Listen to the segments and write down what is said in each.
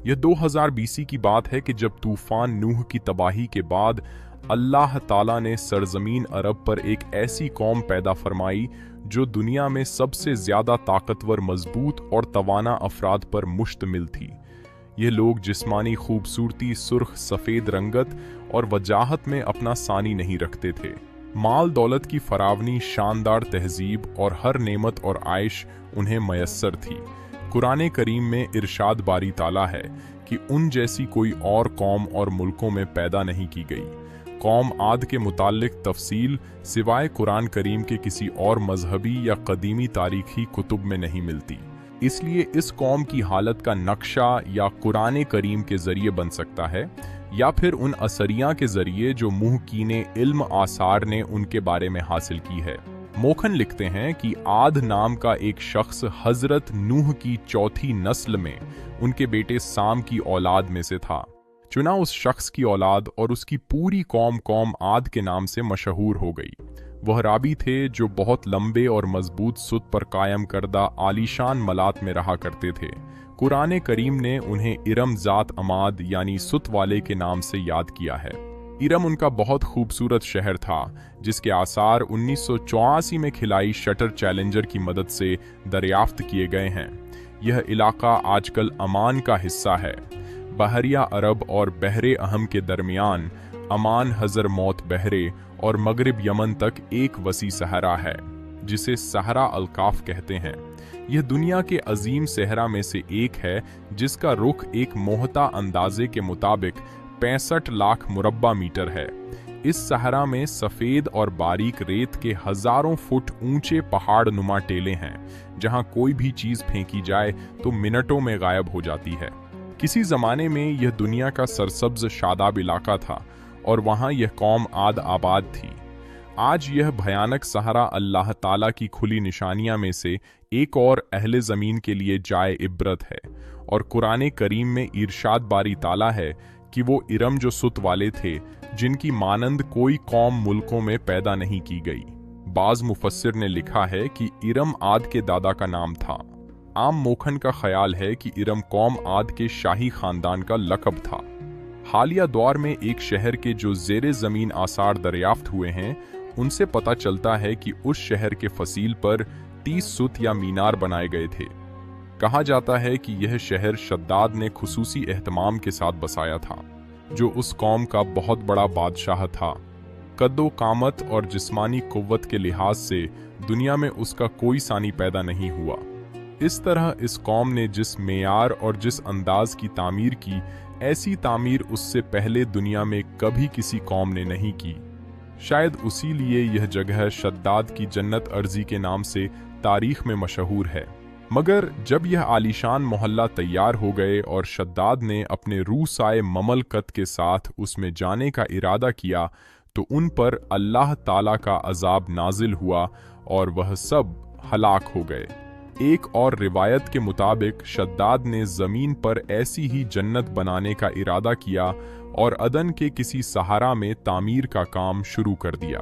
यह 2000 बीसी की बात है कि जब तूफान नूह की तबाही के बाद अल्लाह ताला ने सरजमीन अरब पर एक ऐसी कौम पैदा फरमाई जो दुनिया में सबसे ज्यादा ताकतवर, मजबूत और तवाना अफराद पर मुश्तमिल थी। ये लोग जिस्मानी खूबसूरती, सुर्ख सफ़ेद रंगत और वजाहत में अपना सानी नहीं रखते थे। माल दौलत की फरावनी, शानदार तहजीब और हर नेमत और आयश उन्हें मयस्सर थी। कुरान करीम में इरशाद बारी ताला है कि उन जैसी कोई और कौम और मुल्कों में पैदा नहीं की गई। कौम आद के मुताल्लिक तफसील सिवाय कुरान करीम के किसी और मजहबी या कदीमी तारीखी कुतुब में नहीं मिलती। इसलिए इस कौम की हालत का नक्शा या कुरान करीम के जरिए बन सकता है या फिर उन असरियां के जरिए जो मुंह कीने इल्म आसार ने उनके बारे में हासिल की है। मोखन लिखते हैं कि आद नाम का एक शख्स हजरत नूह की चौथी नस्ल में उनके बेटे साम की औलाद में से था। चुना उस शख्स की औलाद और उसकी पूरी कौम आद के नाम से मशहूर हो गई। वह राबी थे जो बहुत लंबे और मजबूत सुत पर कायम करदा आलीशान मलात में रहा करते थे। कुरान करीम ने उन्हें इरम जात अमाद यानी सुत वाले के नाम से याद किया है। इरम उनका बहुत खूबसूरत शहर था जिसके आसार 1984 में खिलाई शटर चैलेंजर की मदद से दरियाफ्त किए गए हैं। यह इलाका आजकल अमान का हिस्सा है। बहरिया अरब और बहरे अहम के दरमियान अमान, हजर मौत बहरे और मगरिब यमन तक एक वसी सहरा है जिसे सहरा अलकाफ कहते हैं। यह दुनिया के अजीम सहरा में से एक है जिसका रुख एक मोहता अंदाजे के मुताबिक 65 लाख मुरब्बा मीटर है। इस सहरा में सफेद और बारीक रेत के हजारों फुट ऊंचे पहाड़ नुमा टेले हैं जहां कोई भी चीज फेंकी जाए तो मिनटों में गायब हो जाती है। किसी जमाने में यह दुनिया का सरसब्ज शादाब इलाका था और वहां यह कौम आद आबाद थी। आज यह भयानक सहरा अल्लाह ताला की खुली निशानियां में से एक और अहले ज़मीन के लिए जाए इब्रत है। और कुरान करीम में इरशाद बारी ताला है कि वो इरम जो सुत वाले थे जिनकी मानंद कोई कौम मुल्कों में पैदा नहीं की गई। बाज मुफस्सिर ने लिखा है कि इरम आद के दादा का नाम था। आम मोखन का ख्याल है कि इरम कौम आद के शाही खानदान का लक़ब था। हालिया दौर में एक शहर के जो ज़ेरे ज़मीन आसार दरियाफ्त हुए हैं उनसे पता चलता है कि उस शहर के फसील पर 30 सुत या मीनार बनाए गए थे। कहा जाता है कि यह शहर शद्दाद ने खुसूसी एहतमाम के साथ बसाया था, जो उस कौम का बहुत बड़ा बादशाह था। कद्दो कामत और जिस्मानी कुव्वत के लिहाज से दुनिया में उसका कोई सानी पैदा नहीं हुआ। इस तरह इस कौम ने जिस मेयार और जिस अंदाज की तामीर की, ऐसी तामीर उससे पहले दुनिया में कभी किसी कौम ने नहीं की। शायद उसी लिए यह जगह शद्दाद की जन्नत अर्जी के नाम से तारीख में मशहूर है। मगर जब यह आलीशान मोहल्ला तैयार हो गए और शद्दाद ने अपने रूसाए ममलकत के साथ उसमें जाने का इरादा किया तो उन पर अल्लाह ताला का अजाब नाजिल हुआ और वह सब हलाक हो गए। एक और रिवायत के मुताबिक शद्दाद ने जमीन पर ऐसी ही जन्नत बनाने का इरादा किया और अदन के किसी सहारा में तामीर का काम शुरू कर दिया।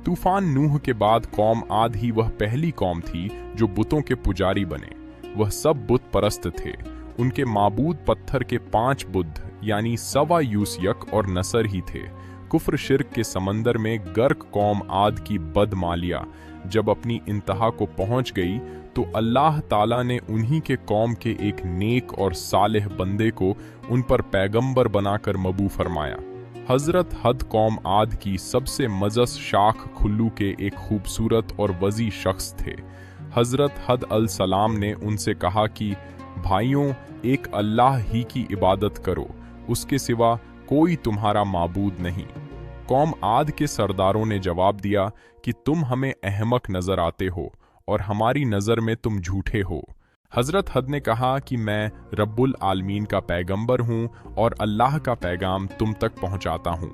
तूफान नूह के बाद कौम आद ही वह पहली कौम थी जो बुतों के पुजारी बने। वह सब बुत परस्त थे। उनके माबूद पत्थर के 5 बुद्ध यानी सवा यूसयक और नसर ही थे। कुफ्र शिर्क के समंदर में गर्क कौम आद की बदमालिया जब अपनी इंतहा को पहुंच गई तो अल्लाह ताला ने उन्हीं के कौम के एक नेक और सालेह बंदे को उन पर पैगंबर बनाकर मबू फरमाया। हजरत हद कौम आद की सबसे मजस शाख खुल्लू के एक खूबसूरत और वजी शख्स थे। हजरत हद अल सलाम ने उनसे कहा कि भाइयों, एक अल्लाह ही की इबादत करो, उसके सिवा कोई तुम्हारा माबूद नहीं। कौम आद के सरदारों ने जवाब दिया कि तुम हमें अहमक नजर आते हो और हमारी नज़र में तुम झूठे हो। हजरत हद ने कहा कि मैं रब्बुल आलमीन का पैगंबर हूँ और अल्लाह का पैगाम तुम तक पहुँचाता हूँ।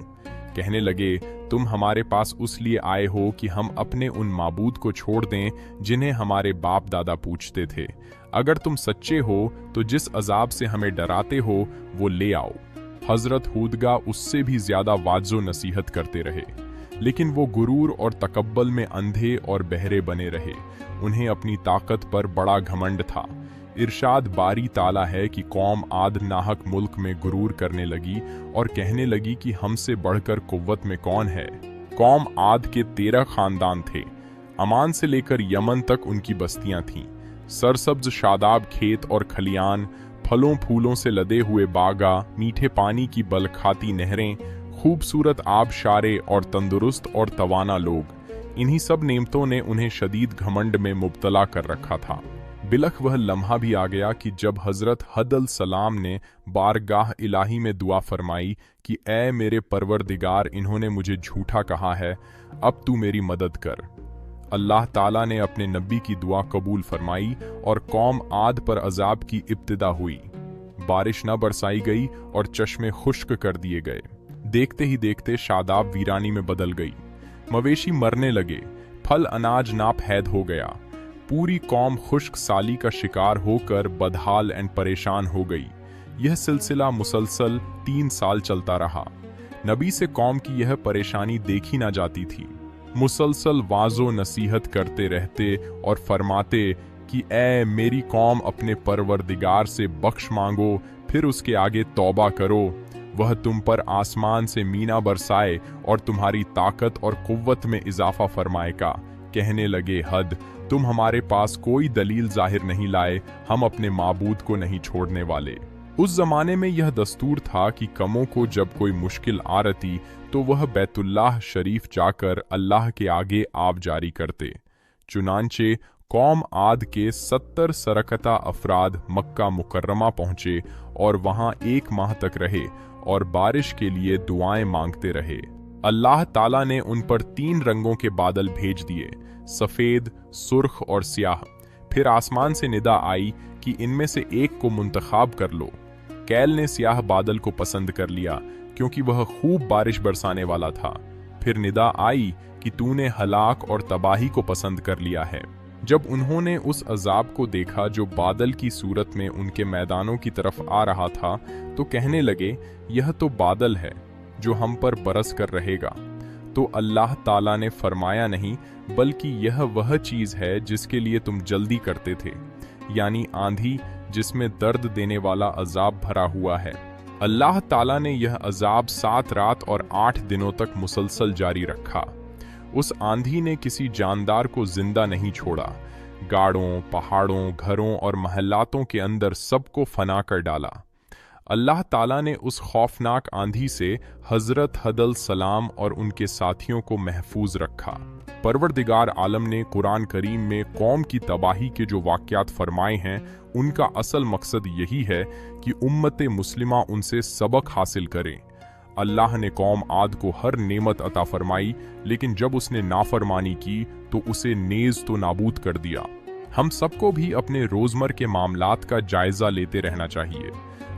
कहने लगे, तुम हमारे पास उस लिए आए हो कि हम अपने उन माबूद को छोड़ दें जिन्हें हमारे बाप दादा पूछते थे। अगर तुम सच्चे हो तो जिस अजाब से हमें डराते हो वो ले आओ। हजरत हूदगा उससे भी ज्यादा वाजो नसीहत करते रहे, लेकिन वो गुरूर और तकब्बल में अंधे और बहरे बने रहे। उन्हें अपनी ताकत पर बड़ा घमंड था। इरशाद बारी ताला है कि कौम आद नाहक मुल्क में गुरूर करने लगी और कहने लगी कि हमसे बढ़कर कुव्वत में कौन है। कौम आद के 13 खानदान थे। अमान से लेकर यमन तक उनकी बस्तियां थीं। सरसब्ज शादाब खेत और खलियान, फलों फूलों से लदे हुए बागा, मीठे पानी की बलखाती नहरें, खूबसूरत आबशारे और तंदुरुस्त और तवाना लोग। इन्हीं सब नेमतों ने उन्हें शदीद घमंड में मुब्तला कर रखा था। बिलख वह लम्हा भी आ गया कि जब हजरत हद सलाम ने बारगाह इलाही में दुआ फरमाई कि ए मेरे परवरदिगार, इन्होंने मुझे झूठा कहा है, अब तू मेरी मदद कर। अल्लाह ताला ने अपने नबी की दुआ कबूल फरमाई और कौम आद पर अजाब की इब्तिदा हुई। बारिश न बरसाई गई और चश्मे खुश्क कर दिए गए। देखते ही देखते शादाब वीरानी में बदल गई। मवेशी मरने लगे, फल अनाज नापैद हो गया। पूरी कौम खुश्क साली का शिकार होकर बदहाल एंड परेशान हो गई। यह सिलसिला मुसलसल 3 साल चलता रहा। नबी से कौम की यह परेशानी देखी ना जाती थी। मुसलसल वाजो नसीहत करते रहते और फरमाते कि ए मेरी कौम, अपने परवरदिगार से बख्श मांगो, फिर उसके आगे तौबा करो। वह तुम पर आसमान से मीना बरसाए और तुम्हारी ताकत और कुव्वत में इजाफा फरमाएगा। कहने लगे, हद, तुम हमारे पास कोई दलील जाहिर नहीं लाए, हम अपने माबूद को नहीं छोड़ने वाले। उस जमाने में यह दस्तूर था कि कमों को जब कोई मुश्किल आ रही तो वह बैतुल्लाह शरीफ जाकर अल्लाह के आगे आब जारी करते। चुनांचे कौम आद के 70 सरकता अफराद मक्का मुकर्रमा पहुंचे और वहां 1 माह तक रहे और बारिश के लिए दुआएं मांगते रहे। अल्लाह ताला ने उन पर 3 रंगों के बादल भेज दिए, सफेद, सुर्ख और स्याह। फिर आसमान से निदा आई कि इनमें से एक को मुंतखाब कर लो। कैल ने स्याह बादल को पसंद कर लिया क्योंकि वह खूब बारिश बरसाने वाला था। फिर निदा आई कि तूने हलाक और तबाही को पसंद कर लिया है। जब उन्होंने उस अजाब को देखा जो बादल की सूरत में उनके मैदानों की तरफ आ रहा था, तो कहने लगे, यह तो बादल है जो हम पर बरस कर रहेगा। तो अल्लाह ताला ने फरमाया, नहीं, बल्कि यह वह चीज है जिसके लिए तुम जल्दी करते थे, यानी आंधी जिसमें दर्द देने वाला अजाब भरा हुआ है। अल्लाह ताला ने यह अजाब 7 रात और 8 दिनों तक मुसलसल जारी रखा। उस आंधी ने किसी जानदार को जिंदा नहीं छोड़ा। गाड़ों, पहाड़ों, घरों और महल्लातों के अंदर सबको फना कर डाला। अल्लाह ताला ने उस खौफनाक आंधी से हजरत हदल सलाम और उनके साथियों को महफूज रखा। परवरदिगार आलम ने कुरान करीम में कौम की तबाही के जो वाक़यात फरमाए हैं, उनका असल मकसद यही है कि उम्मत मुस्लिमा उनसे सबक हासिल करे। अल्लाह ने कौम आद को हर नेमत अता फरमाई, लेकिन जब उसने नाफरमानी की तो उसे नेज तो नाबूद कर दिया। हम सबको भी अपने रोजमर के मामलात का जायजा लेते रहना चाहिए।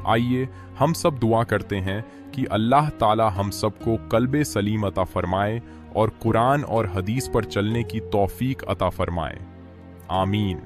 आइए हम सब दुआ करते हैं कि अल्लाह ताला हम सबको कल्बे सलीम अता फरमाए और कुरान और हदीस पर चलने की तौफीक अता फरमाए। आमीन।